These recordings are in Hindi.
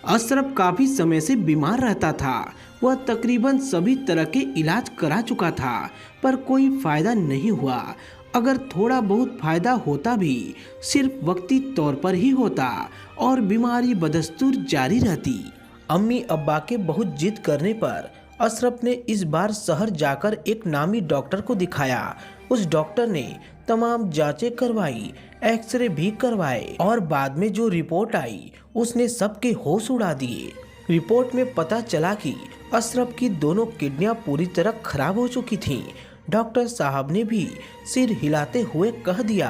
अशरफ काफी समय से बीमार रहता था। वह तकरीबन सभी तरह के इलाज करा चुका था, पर कोई फायदा नहीं हुआ। अगर थोड़ा बहुत फायदा होता भी सिर्फ वक्ती तौर पर ही होता और बीमारी बदस्तूर जारी रहती। अम्मी अब्बा के बहुत जिद करने पर अशरफ ने इस बार शहर जाकर एक नामी डॉक्टर को दिखाया। उस डॉक्टर ने तमाम जांचें करवाई, एक्सरे भी करवाए और बाद में जो रिपोर्ट आई उसने सबके होश उड़ा दिए। रिपोर्ट में पता चला कि अशरफ की दोनों किडनियां पूरी तरह खराब हो चुकी थीं। डॉक्टर साहब ने भी सिर हिलाते हुए कह दिया,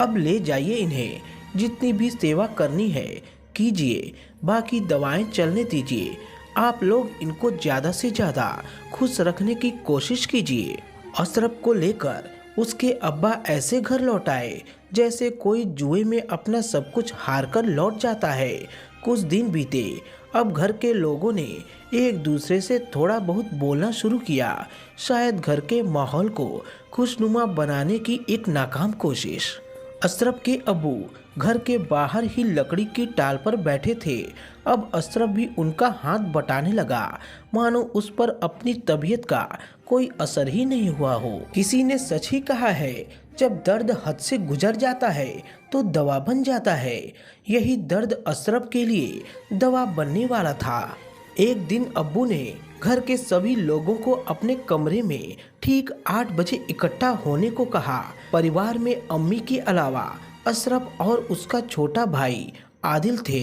अब ले जाइए इन्हें, जितनी भी सेवा करनी है कीजिए, बाकी दवाएं चलने दीजिए। आप लोग इनको ज़्यादा से ज़्यादा खुश रखने की कोशिश कीजिए। अशरफ को लेकर उसके अब्बा ऐसे घर लौट आए जैसे कोई जुए में अपना सब कुछ हार कर लौट जाता है। कुछ दिन बीते, अब घर के लोगों ने एक दूसरे से थोड़ा बहुत बोलना शुरू किया। शायद घर के माहौल को खुशनुमा बनाने की एक नाकाम कोशिश। अशरफ के अब्बू घर के बाहर ही लकड़ी की टाल पर बैठे थे। अब अशरफ भी उनका हाथ बटाने लगा, मानो उस पर अपनी तबीयत का कोई असर ही नहीं हुआ हो। किसी ने सच ही कहा है, जब दर्द हद से गुजर जाता है तो दवा बन जाता है। यही दर्द अशरफ के लिए दवा बनने वाला था। एक दिन अब्बू ने घर के सभी लोगों को अपने कमरे में ठीक 8 बजे इकट्ठा होने को कहा। परिवार में अम्मी के अलावा अशरफ और उसका छोटा भाई आदिल थे।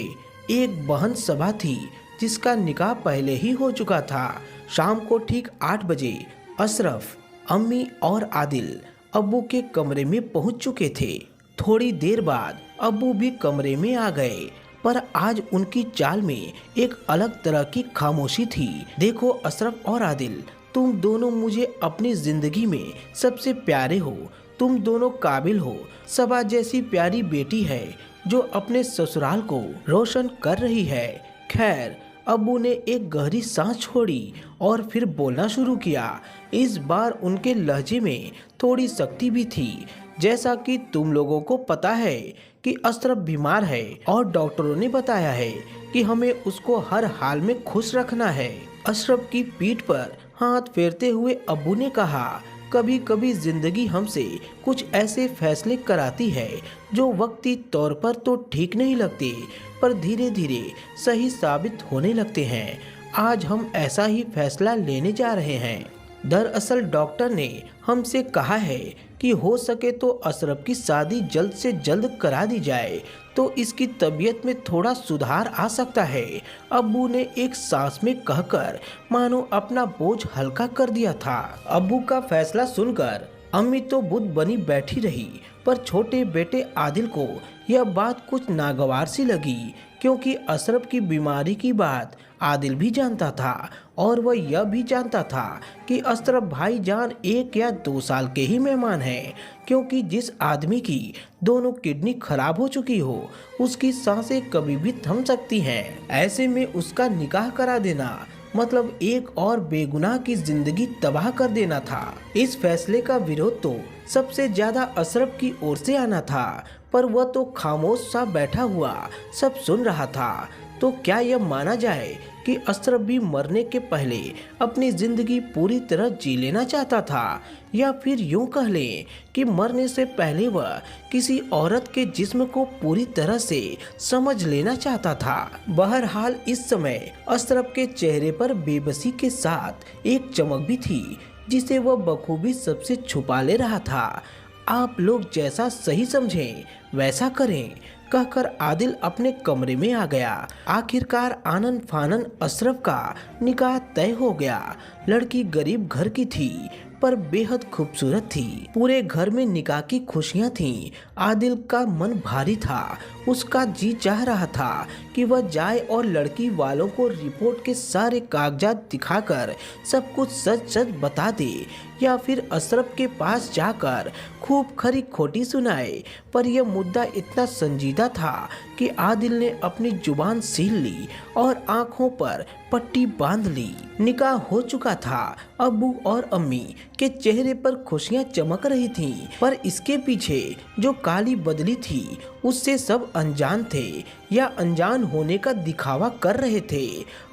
एक बहन सभा थी जिसका निकाह पहले ही हो चुका था। शाम को ठीक 8 बजे अशरफ, अम्मी और आदिल अब्बू के कमरे में पहुंच चुके थे। थोड़ी देर बाद अब्बू भी कमरे में आ गए, पर आज उनकी चाल में एक अलग तरह की खामोशी थी। देखो अशरफ और आदिल, तुम दोनों मुझे अपनी जिंदगी में सबसे प्यारे हो। तुम दोनों काबिल हो। सबा जैसी प्यारी बेटी है जो अपने ससुराल को रोशन कर रही है। खैर, अब्बू ने एक गहरी सांस छोड़ी और फिर बोलना शुरू किया। इस बार उनके लहजे में थोड़ी सख्ती भी थी। जैसा कि तुम लोगों को पता है कि अशरफ बीमार है और डॉक्टरों ने बताया है कि हमें उसको हर हाल में खुश रखना है। अशरफ की पीठ पर हाथ फेरते हुए अब्बू ने कहा, कभी कभी जिंदगी हमसे कुछ ऐसे फैसले कराती है जो वक्ती तौर पर तो ठीक नहीं लगते, पर धीरे धीरे सही साबित होने लगते हैं। आज हम ऐसा ही फैसला लेने जा रहे हैं। दरअसल डॉक्टर ने हमसे कहा है कि हो सके तो अशरफ की शादी जल्द से जल्द करा दी जाए, तो इसकी तबीयत में थोड़ा सुधार आ सकता है। अब्बू ने एक सांस में कहकर मानो अपना बोझ हल्का कर दिया था। अब्बू का फैसला सुनकर अम्मी तो बुद्ध बनी बैठी रही, पर छोटे बेटे आदिल को यह बात कुछ नागवार सी लगी, क्योंकि अशरफ की बीमारी की बात आदिल भी जानता था और वह यह भी जानता था कि अशरफ भाईजान 1 या 2 साल के ही मेहमान हैं, क्योंकि जिस आदमी की दोनों किडनी खराब हो चुकी हो उसकी सांसें कभी भी थम सकती हैं। ऐसे में उसका निकाह करा देना मतलब एक और बेगुनाह की जिंदगी तबाह कर देना था। इस फैसले का विरोध तो सबसे ज्यादा अशरफ की ओर से आना था, पर वह तो खामोश सा बैठा हुआ सब सुन रहा था। तो क्या यह माना जाए कि अशरफ भी मरने के पहले अपनी जिंदगी पूरी तरह जी लेना चाहता था, या फिर यूं कह लें कि मरने से पहले वह किसी औरत के जिस्म को पूरी तरह से समझ लेना चाहता था। बहरहाल इस समय अशरफ के चेहरे पर बेबसी के साथ एक चमक भी थी जिसे वह बखूबी सबसे छुपा ले रहा था। आप लोग जैसा सही समझें वैसा करें, कहकर आदिल अपने कमरे में आ गया। आखिरकार आनन फानन अशरफ का निकाह तय हो गया। लड़की गरीब घर की थी पर बेहद खूबसूरत थी। पूरे घर में निकाह की खुशियां थीं। आदिल का मन भारी था। उसका जी चाह रहा था कि वह जाए और लड़की वालों को रिपोर्ट के सारे कागजात दिखाकर सब कुछ सच सच बता दे, या फिर अशरफ के पास जाकर खूब खरी खोटी सुनाए। पर यह मुद्दा इतना संजीदा था कि आदिल ने अपनी जुबान सील ली और आंखों पर पट्टी बांध ली। निकाह हो चुका था। अब्बू और अम्मी के चेहरे पर खुशियां चमक रही थीं, पर इसके पीछे जो काली बदली थी उससे सब अनजान थे या अनजान होने का दिखावा कर रहे थे।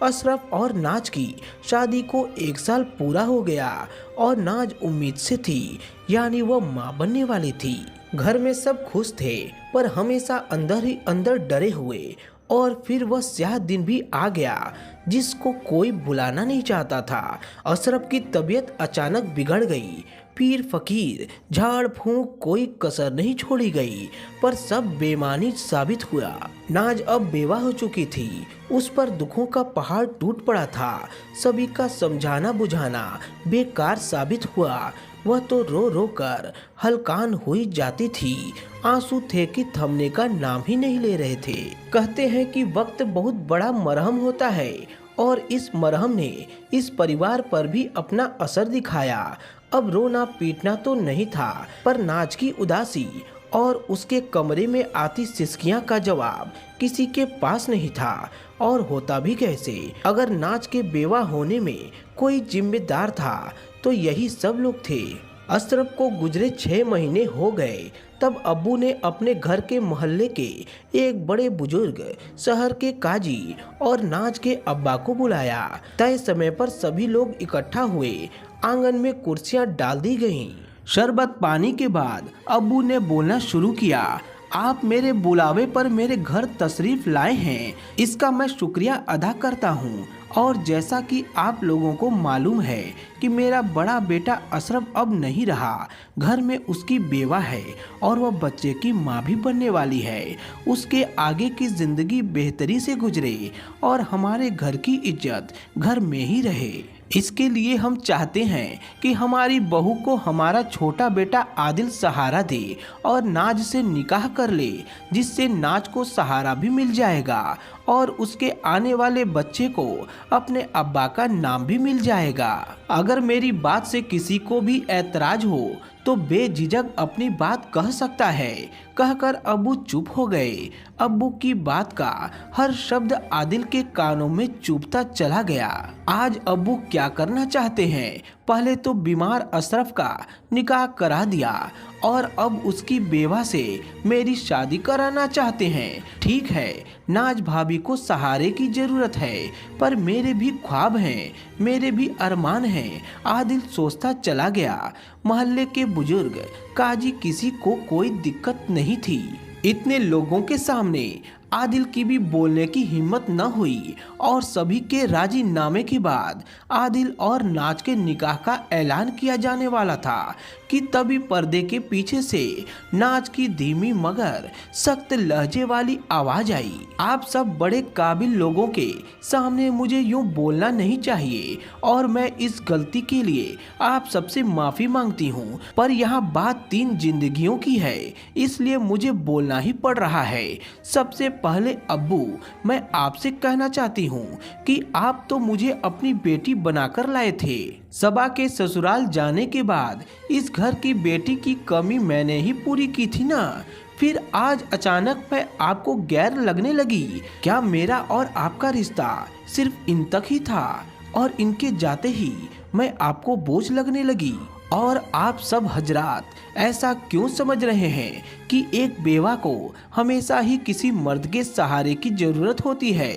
अशरफ और नाज की शादी को 1 साल पूरा हो गया और नाज उम्मीद से थी, यानी वह मां बनने वाली थी। घर में सब खुश थे पर हमेशा अंदर ही अंदर डरे हुए। और फिर वह स्याह दिन भी आ गया जिसको कोई बुलाना नहीं चाहता था। अशरफ की तबीयत अचानक बिगड़ गई। पीर फकीर झाड़ फूंक कोई कसर नहीं छोड़ी गई, पर सब बेमानी साबित हुआ। नाज अब बेवा हो चुकी थी, उस पर दुखों का पहाड़ टूट पड़ा था। सभी का समझाना बुझाना बेकार साबित हुआ। वह तो रो रो कर हलकान हुई जाती थी। आंसू थे कि थमने का नाम ही नहीं ले रहे थे। कहते हैं कि वक्त बहुत बड़ा मरहम होता है और इस मरहम ने इस परिवार पर भी अपना असर दिखाया। अब रोना पीटना तो नहीं था, पर नाज की उदासी और उसके कमरे में आती सिसकियां का जवाब किसी के पास नहीं था। और होता भी कैसे? अगर नाज के बेवा होने में कोई जिम्मेदार था तो यही सब लोग थे। अशरफ को गुजरे 6 महीने हो गए तब अब्बू ने अपने घर के मोहल्ले के एक बड़े बुजुर्ग, शहर के काजी और नाज के अब्बा को बुलाया। तय समय पर सभी लोग इकट्ठा हुए। आंगन में कुर्सियां डाल दी गईं। शरबत पानी के बाद अब्बू ने बोलना शुरू किया। आप मेरे बुलावे पर मेरे घर तशरीफ लाए हैं, इसका मैं शुक्रिया अदा करता हूँ। और जैसा कि आप लोगों को मालूम है कि मेरा बड़ा बेटा अशरफ अब नहीं रहा। घर में उसकी बेवा है और वह बच्चे की माँ भी बनने वाली है। उसके आगे की जिंदगी बेहतरी से गुजरे और हमारे घर की इज्जत घर में ही रहे। इसके लिए हम चाहते हैं कि हमारी बहू को हमारा छोटा बेटा आदिल सहारा दे और नाज से निकाह कर ले, जिससे नाज को सहारा भी मिल जाएगा और उसके आने वाले बच्चे को अपने अब्बा का नाम भी मिल जाएगा। अगर मेरी बात से किसी को भी ऐतराज हो तो बेझिझक अपनी बात कह सकता है। कहकर अब्बू चुप हो गए। अब्बू की बात का हर शब्द आदिल के कानों में चुभता चला गया। आज अब्बू क्या करना चाहते हैं? पहले तो बीमार अशरफ का निकाह करा दिया और अब उसकी बेवा से मेरी शादी कराना चाहते हैं। ठीक है, नाज भाभी को सहारे की जरूरत है, पर मेरे भी ख्वाब हैं, मेरे भी अरमान हैं। आदिल सोचता चला गया। मोहल्ले के बुजुर्ग, काजी, किसी को कोई दिक्कत नहीं थी। इतने लोगों के सामने आदिल की भी बोलने की हिम्मत न हुई और सभी के राजीनामे के बाद आदिल और नाज के निकाह का ऐलान किया जाने वाला था कि तभी पर्दे के पीछे से नाज की धीमी मगर सख्त लहजे वाली आवाज आई। आप सब बड़े काबिल लोगों के सामने मुझे यूं बोलना नहीं चाहिए और मैं इस गलती के लिए आप सबसे माफी मांगती हूं, पर यहाँ बात 3 जिंदगियों की है, इसलिए मुझे बोलना ही पड़ रहा है। सबसे पहले अब्बू, मैं आपसे कहना चाहती हूँ कि आप तो मुझे अपनी बेटी बनाकर लाए थे। सबा के ससुराल जाने के बाद इस घर की बेटी की कमी मैंने ही पूरी की थी ना। फिर आज अचानक मैं आपको गैर लगने लगी। क्या मेरा और आपका रिश्ता सिर्फ इन तक ही था और इनके जाते ही मैं आपको बोझ लगने लगी? और आप सब हजरात ऐसा क्यों समझ रहे हैं कि एक बेवा को हमेशा ही किसी मर्द के सहारे की जरूरत होती है?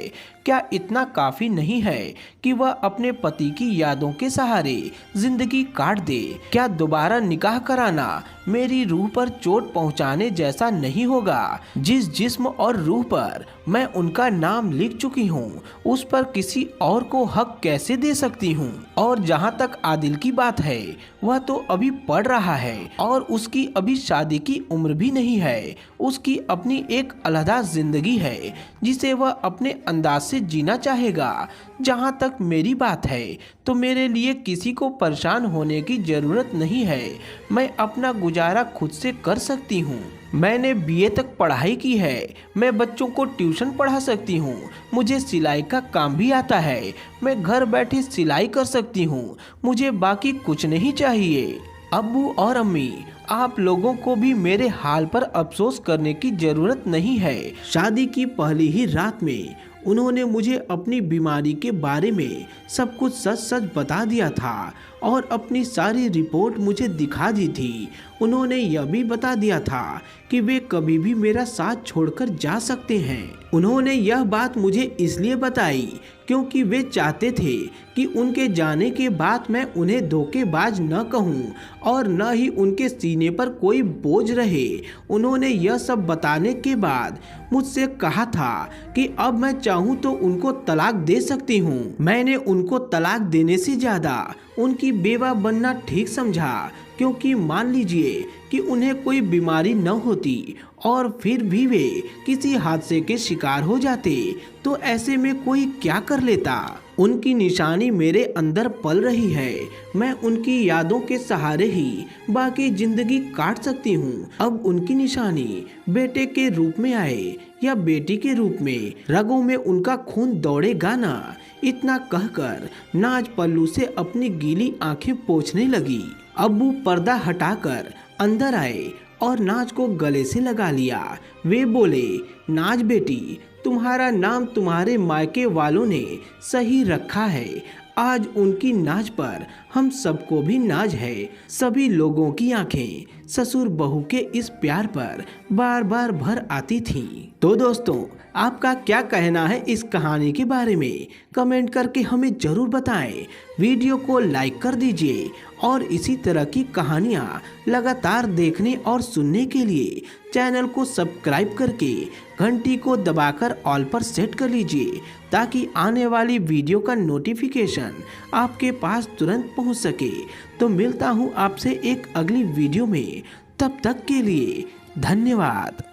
क्या इतना काफी नहीं है कि वह अपने पति की यादों के सहारे जिंदगी काट दे? क्या दोबारा निकाह कराना मेरी रूह पर चोट पहुंचाने जैसा नहीं होगा? जिस जिस्म और रूह पर मैं उनका नाम लिख चुकी हूं, उस पर किसी और को हक कैसे दे सकती हूं? और जहां तक आदिल की बात है, वह तो अभी पढ़ रहा है और उसकी अभी शादी की उम्र भी नहीं है। उसकी अपनी एक अलहदा जिंदगी है जिसे वह अपने अंदाज से जीना चाहेगा। जहाँ तक मेरी बात है तो मेरे लिए किसी को परेशान होने की जरूरत नहीं है। मैं अपना गुजारा खुद से कर सकती हूँ। मैंने बीए तक पढ़ाई की है। मैं बच्चों को ट्यूशन पढ़ा सकती हूँ। मुझे सिलाई का काम भी आता है। मैं घर बैठे सिलाई कर सकती हूँ। मुझे बाकी कुछ नहीं चाहिए। अब्बू और अम्मी, आप लोगों को भी मेरे हाल पर अफसोस करने की जरूरत नहीं है। शादी की पहली ही रात में उन्होंने मुझे अपनी बीमारी के बारे में सब कुछ सच सच बता दिया था और अपनी सारी रिपोर्ट मुझे दिखा दी थी। उन्होंने यह भी बता दिया था कि वे कभी भी मेरा साथ छोड़कर जा सकते हैं। उन्होंने यह बात मुझे इसलिए बताई क्योंकि वे चाहते थे कि उनके जाने के बाद मैं उन्हें धोखेबाज न कहूं और न ही उनके सीने पर कोई बोझ रहे। उन्होंने यह सब बताने के बाद मुझसे कहा था कि अब मैं चाहूं तो उनको तलाक दे सकती हूं। मैंने उनको तलाक देने से ज़्यादा उनकी बेवा बनना ठीक समझा, क्योंकि मान लीजिए कि उन्हें कोई बीमारी न होती और फिर भी वे किसी हादसे के शिकार हो जाते तो ऐसे में कोई क्या कर लेता। उनकी निशानी मेरे अंदर पल रही है। मैं उनकी यादों के सहारे ही बाकी जिंदगी काट सकती हूँ। अब उनकी निशानी बेटे के रूप में आए या बेटी के रूप में, रगों में उनका खून दौड़ेगा ना। इतना कहकर नाज पल्लू से अपनी गीली आंखें पोंछने लगी। अब्बू पर्दा हटाकर अंदर आए और नाज को गले से लगा लिया। वे बोले, नाज बेटी, तुम्हारा नाम तुम्हारे मायके वालों ने सही रखा है। आज उनकी नाज पर हम सबको भी नाज है। सभी लोगों की आंखें ससुर बहू के इस प्यार पर बार बार भर आती थीं। तो दोस्तों, आपका क्या कहना है इस कहानी के बारे में? कमेंट करके हमें जरूर बताएं। वीडियो को लाइक कर दीजिए और इसी तरह की कहानियाँ लगातार देखने और सुनने के लिए चैनल को सब्सक्राइब करके घंटी को दबाकर ऑल पर सेट कर लीजिए, ताकि आने वाली वीडियो का नोटिफिकेशन आपके पास तुरंत पहुंच सके। तो मिलता हूं आपसे एक अगली वीडियो में, तब तक के लिए धन्यवाद।